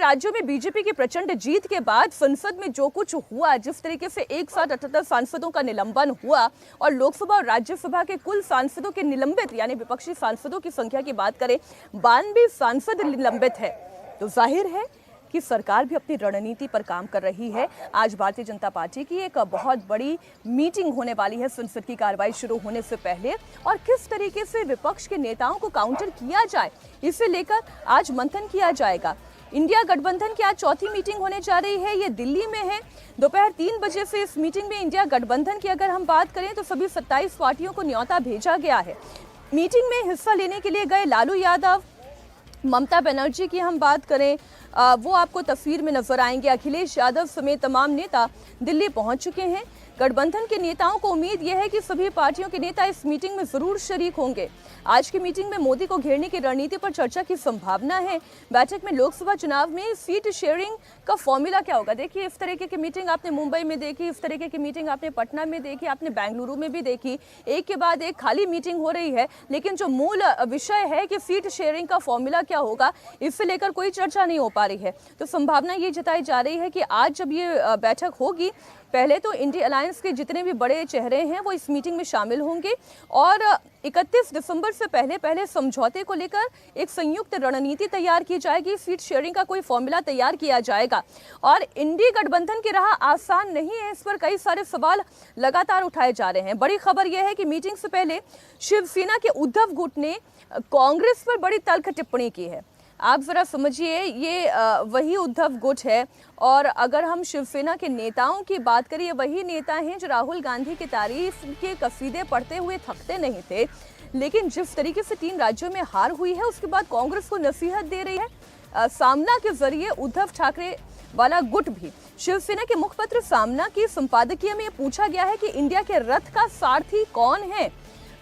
राज्यों में बीजेपी की प्रचंड जीत के बाद संसद में जो कुछ हुआ, जिस तरीके से एक साथ 78 सांसदों का निलंबन हुआ और लोकसभा और राज्यसभा के कुल सांसदों के निलंबित यानी विपक्षी सांसदों की संख्या की बात करें 92 सांसद निलंबित है, तो जाहिर है कि सरकार भी अपनी रणनीति पर काम कर रही है। आज भारतीय जनता पार्टी की एक बहुत बड़ी मीटिंग होने वाली है संसद की कार्रवाई शुरू होने से पहले, और किस तरीके से विपक्ष के नेताओं को काउंटर किया जाए इसे लेकर आज मंथन किया जाएगा। इंडिया गठबंधन की आज चौथी मीटिंग होने जा रही है, ये दिल्ली में है। दोपहर 3 बजे से इस मीटिंग में इंडिया गठबंधन की अगर हम बात करें तो सभी 27 पार्टियों को न्योता भेजा गया है। मीटिंग में हिस्सा लेने के लिए गए लालू यादव, ममता बनर्जी की हम बात करें वो आपको तस्वीर में नजर आएंगे। अखिलेश यादव समेत तमाम नेता दिल्ली पहुंच चुके हैं। गठबंधन के नेताओं को उम्मीद यह है कि सभी पार्टियों के नेता इस मीटिंग में जरूर शरीक होंगे। आज की मीटिंग में मोदी को घेरने की रणनीति पर चर्चा की संभावना है। बैठक में लोकसभा चुनाव में सीट शेयरिंग का फॉर्मूला क्या होगा। देखिए, इस तरीके की मीटिंग आपने मुंबई में देखी, इस तरीके की मीटिंग आपने पटना में देखी, आपने बेंगलुरु में भी देखी। एक के बाद एक खाली मीटिंग हो रही है, लेकिन जो मूल विषय है कि सीट शेयरिंग का फॉर्मूला क्या होगा, इससे लेकर कोई चर्चा नहीं हो पा रही है। तो संभावना ये जताई जा रही है कि आज जब ये बैठक होगी, पहले तो इंडिया अलायंस के जितने भी बड़े चेहरे हैं वो इस मीटिंग में शामिल होंगे और 31 दिसंबर से पहले समझौते को लेकर एक संयुक्त रणनीति तैयार की जाएगी। सीट शेयरिंग का कोई फॉर्मूला तैयार किया जाएगा और इंडी गठबंधन की राह आसान नहीं है, इस पर कई सारे सवाल लगातार उठाए जा रहे हैं। बड़ी खबर यह है कि मीटिंग से पहले शिवसेना के उद्धव गुट ने कांग्रेस पर बड़ी तल्ख टिप्पणी की है। आप जरा समझिए, ये वही उद्धव गुट है और अगर हम शिवसेना के नेताओं की बात करें, ये वही नेता हैं जो राहुल गांधी की तारीफ के कसीदे पढ़ते हुए थकते नहीं थे, लेकिन जिस तरीके से 3 राज्यों में हार हुई है उसके बाद कांग्रेस को नसीहत दे रही है। सामना के जरिए उद्धव ठाकरे वाला गुट भी शिवसेना के मुखपत्र सामना की संपादकीय में पूछा गया है कि इंडिया के रथ का सारथी कौन है।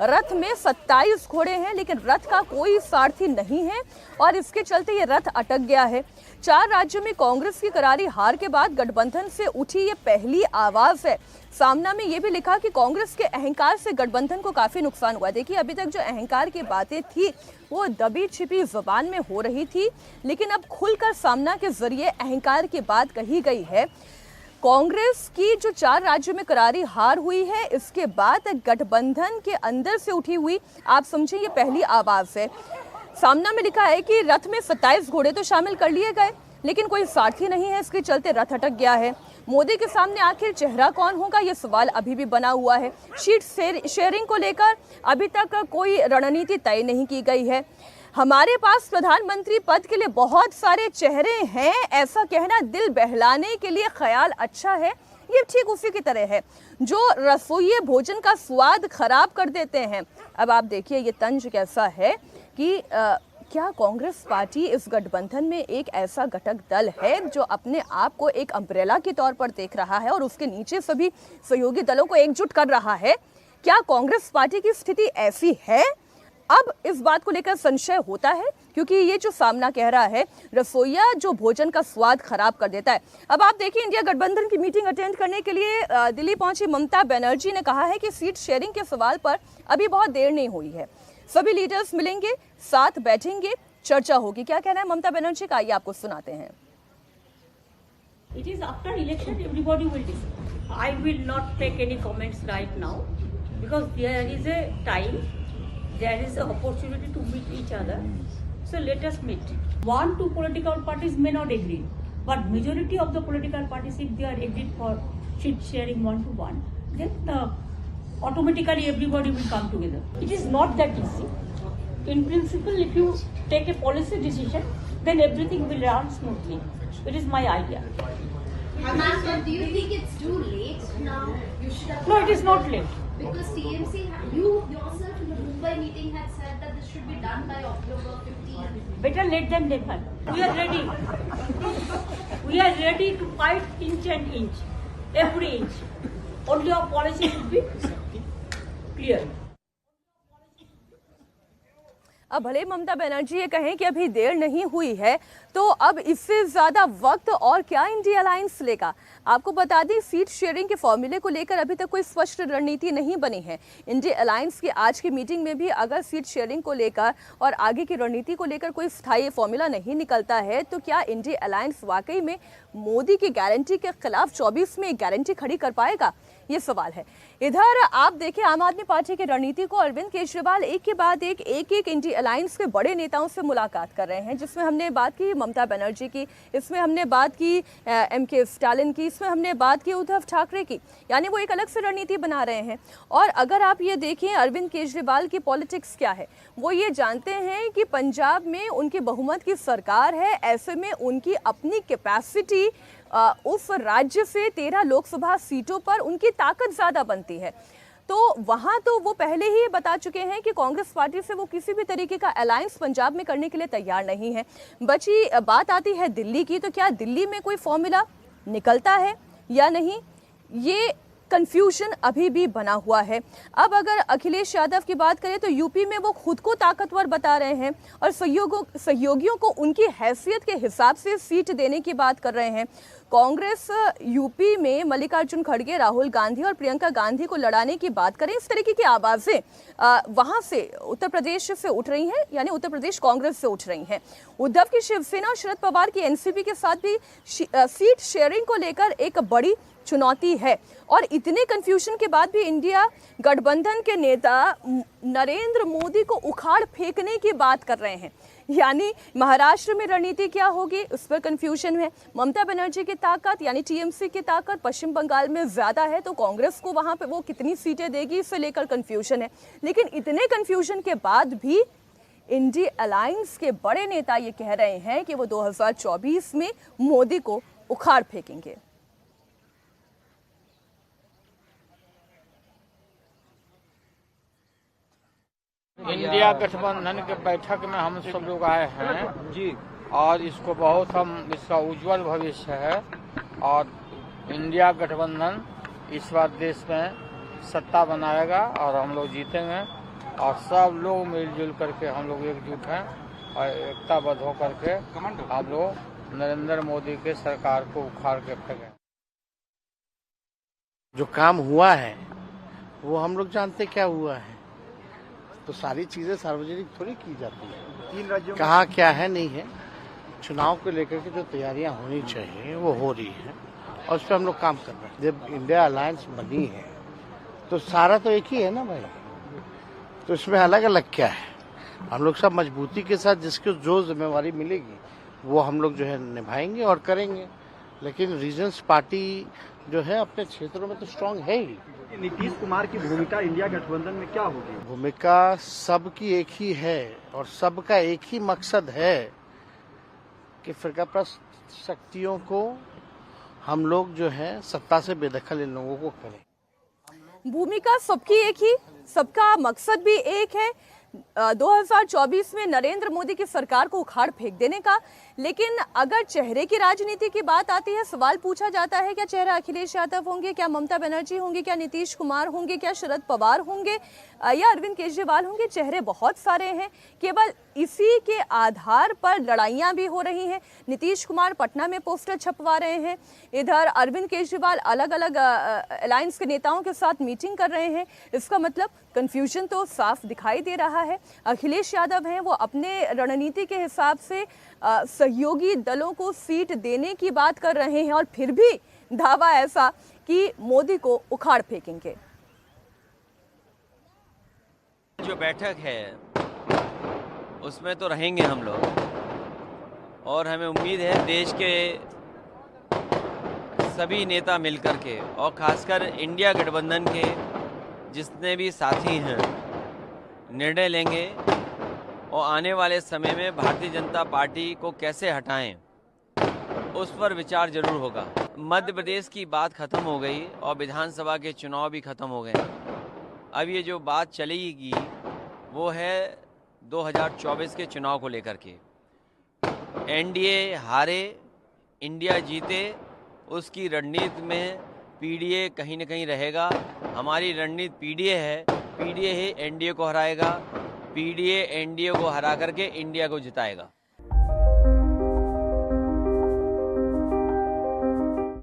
रथ में 27 घोड़े हैं, लेकिन रथ का कोई सारथी नहीं है और इसके चलते ये रथ अटक गया है। 4 राज्यों में कांग्रेस की करारी हार के बाद गठबंधन से उठी ये पहली आवाज है। सामना में ये भी लिखा कि कांग्रेस के अहंकार से गठबंधन को काफी नुकसान हुआ। देखिए, अभी तक जो अहंकार की बातें थी वो दबी छिपी जुबान में हो रही थी, लेकिन अब खुलकर सामना के जरिए अहंकार की बात कही गई है। कांग्रेस की जो 4 राज्यों में करारी हार हुई है, इसके बाद गठबंधन के अंदर से उठी हुई, आप समझिए, ये पहली आवाज है। सामना में लिखा है कि रथ में 27 घोड़े तो शामिल कर लिए गए, लेकिन कोई सारथी नहीं है, इसके चलते रथ अटक गया है। मोदी के सामने आखिर चेहरा कौन होगा, ये सवाल अभी भी बना हुआ है। सीट शेयरिंग को लेकर अभी तक कोई रणनीति तय नहीं की गई है। हमारे पास प्रधानमंत्री पद के लिए बहुत सारे चेहरे हैं, ऐसा कहना दिल बहलाने के लिए ख्याल अच्छा है। ये ठीक उसी की तरह है जो रसोइये भोजन का स्वाद खराब कर देते हैं। अब आप देखिए ये तंज कैसा है कि क्या कांग्रेस पार्टी इस गठबंधन में एक ऐसा घटक दल है जो अपने आप को एक अम्ब्रेला के तौर पर देख रहा है और उसके नीचे सभी सहयोगी दलों को एकजुट कर रहा है। क्या कांग्रेस पार्टी की स्थिति ऐसी है? अब इस बात को लेकर संशय होता है, क्योंकि ये जो सामना कह रहा है रसोइया जो भोजन का स्वाद खराब कर देता है। अब आप देखिए, इंडिया गठबंधन की मीटिंग अटेंड करने के लिए दिल्ली पहुंची ममता बनर्जी ने कहा है कि सीट शेयरिंग के सवाल पर अभी बहुत देर नहीं हुई है, सभी लीडर्स मिलेंगे, साथ बैठेंगे, चर्चा होगी। क्या कहना है ममता बनर्जी का, ये आपको सुनाते हैं। It is after election, everybody will decide. I will not take any comments right now because there is a time, there is an opportunity to meet each other. So let us meet. 1-2 political parties may not agree, but majority of the political parties, if they are agreed for seat sharing 1-to-1, then automatically everybody will come together. It is not that easy. In principle, if you take a policy decision, then everything will run smoothly. It is my idea. Do you think it's too late now? You should have. No, it is not late. Because TMC, you yourself in the Mumbai meeting had said that this should be done by October 15. Better late than never. We are ready. We are ready to fight inch and inch, every inch. Only our policy should be clear. अब भले ममता बनर्जी ये कहें कि अभी देर नहीं हुई है, तो अब इससे ज़्यादा वक्त और क्या इंडिया अलायंस लेगा? आपको बता दें, सीट शेयरिंग के फॉर्मूले को लेकर अभी तक कोई स्पष्ट रणनीति नहीं बनी है। इंडिया अलायंस की आज की मीटिंग में भी अगर सीट शेयरिंग को लेकर और आगे की रणनीति को लेकर कोई स्थायी फॉर्मूला नहीं निकलता है, तो क्या इंडिया अलायंस वाकई में मोदी की गारंटी के खिलाफ 24 में गारंटी खड़ी कर पाएगा? ये सवाल है। इधर आप देखें, आम आदमी पार्टी की रणनीति को अरविंद केजरीवाल एक के बाद एक इंडिया अलायंस के बड़े नेताओं से मुलाकात कर रहे हैं, जिसमें हमने बात की ममता बनर्जी की, इसमें हमने बात की MK स्टालिन की, इसमें हमने बात की उद्धव ठाकरे की। यानी वो एक अलग से रणनीति बना रहे हैं। और अगर आप ये देखें, अरविंद केजरीवाल की पॉलिटिक्स क्या है, वो ये जानते हैं कि पंजाब में उनकी बहुमत की सरकार है, ऐसे में उनकी अपनी कैपेसिटी उस राज्य से 13 लोकसभा सीटों पर उनकी ताकत ज़्यादा बनती है। तो वहाँ तो वो पहले ही बता चुके हैं कि कांग्रेस पार्टी से वो किसी भी तरीके का अलायंस पंजाब में करने के लिए तैयार नहीं है। बची बात आती है दिल्ली की, तो क्या दिल्ली में कोई फॉर्मूला निकलता है या नहीं, ये कंफ्यूजन अभी भी बना हुआ है। अब अगर अखिलेश यादव की बात करें तो यूपी में वो खुद को ताकतवर बता रहे हैं और सहयोगियों को उनकी हैसियत के हिसाब से सीट देने की बात कर रहे हैं। कांग्रेस यूपी में मल्लिकार्जुन खड़गे, राहुल गांधी और प्रियंका गांधी को लड़ाने की बात करें, इस तरीके की आवाज़ें वहां से उत्तर प्रदेश से उठ रही हैं, यानी उत्तर प्रदेश कांग्रेस से उठ रही हैं। उद्धव की शिवसेना और शरद पवार की एनसीपी के साथ भी सीट शेयरिंग को लेकर एक बड़ी चुनौती है। और इतने कंफ्यूजन के बाद भी इंडिया गठबंधन के नेता नरेंद्र मोदी को उखाड़ फेंकने की बात कर रहे हैं। यानी महाराष्ट्र में रणनीति क्या होगी, उस पर कंफ्यूजन है। ममता बनर्जी की ताकत यानी टीएमसी की ताकत पश्चिम बंगाल में ज्यादा है, तो कांग्रेस को वहां पे वो कितनी सीटें देगी, इससे लेकर कंफ्यूजन है। लेकिन इतने कंफ्यूजन के बाद भी इंडिया अलायंस के बड़े नेता ये कह रहे हैं कि वो 2024 में मोदी को उखाड़ फेंकेंगे। इंडिया गठबंधन के बैठक में हम सब लोग आए हैं जी, और इसको बहुत इसका उज्जवल भविष्य है और इंडिया गठबंधन इस बार देश में सत्ता बनाएगा और हम लोग जीतेंगे और सब लोग मिलजुल करके हम लोग एकजुट हैं और एकताबद्ध होकर के हम लोग नरेंद्र मोदी के सरकार को उखाड़ के फेंकें। जो काम हुआ है वो हम लोग जानते क्या हुआ है, तो सारी चीजें सार्वजनिक थोड़ी की जाती है। 3 राज्यों कहाँ क्या है नहीं है, चुनाव को लेकर के जो तैयारियां होनी चाहिए वो हो रही है और उस पर हम लोग काम कर रहे हैं। जब इंडिया अलायंस बनी है तो सारा तो एक ही है ना भाई, तो इसमें अलग अलग क्या है। हम लोग सब मजबूती के साथ जिसको जो जिम्मेवारी मिलेगी वो हम लोग जो है निभाएंगे और करेंगे। लेकिन रीजन्स पार्टी जो है अपने क्षेत्रों में तो स्ट्रांग है ही। नीतीश कुमार की भूमिका इंडिया गठबंधन में क्या होगी? भूमिका सबकी एक ही है और सबका एक ही मकसद है कि फिरकाप्रस्त शक्तियों को हम लोग जो है सत्ता से बेदखल इन लोगों को करें। भूमिका सबकी एक ही, सबका मकसद भी एक है, 2024 में नरेंद्र मोदी की सरकार को उखाड़ फेंक देने का। लेकिन अगर चेहरे की राजनीति की बात आती है, सवाल पूछा जाता है क्या चेहरा अखिलेश यादव होंगे, क्या ममता बनर्जी होंगे, क्या नीतीश कुमार होंगे, क्या शरद पवार होंगे या अरविंद केजरीवाल होंगे। चेहरे बहुत सारे हैं, केवल इसी के आधार पर लड़ाइयां भी हो रही हैं। नीतीश कुमार पटना में पोस्टर छपवा रहे हैं, इधर अरविंद केजरीवाल अलग अलग अलायंस के नेताओं के साथ मीटिंग कर रहे हैं। इसका मतलब कंफ्यूजन तो साफ दिखाई दे रहा है। अखिलेश यादव हैं, वो अपने रणनीति के हिसाब से सहयोगी दलों को सीट देने की बात कर रहे हैं और फिर भी दावा ऐसा कि मोदी को उखाड़ फेंकेंगे। जो बैठक है उसमें तो रहेंगे हम लोग और हमें उम्मीद है देश के सभी नेता मिलकर के और खासकर इंडिया गठबंधन के जितने भी साथी हैं निर्णय लेंगे और आने वाले समय में भारतीय जनता पार्टी को कैसे हटाएं उस पर विचार जरूर होगा। मध्य प्रदेश की बात खत्म हो गई और विधानसभा के चुनाव भी खत्म हो गए। अब ये जो बात चलेगी वो है 2024 के चुनाव को लेकर के। एनडीए हारे, इंडिया जीते, उसकी रणनीति में पीडीए कहीं न कहीं रहेगा। हमारी रणनीति पीडीए है, पीडीए ही एनडीए को हराएगा, पीडीए एनडीए को हरा करके इंडिया को जिताएगा।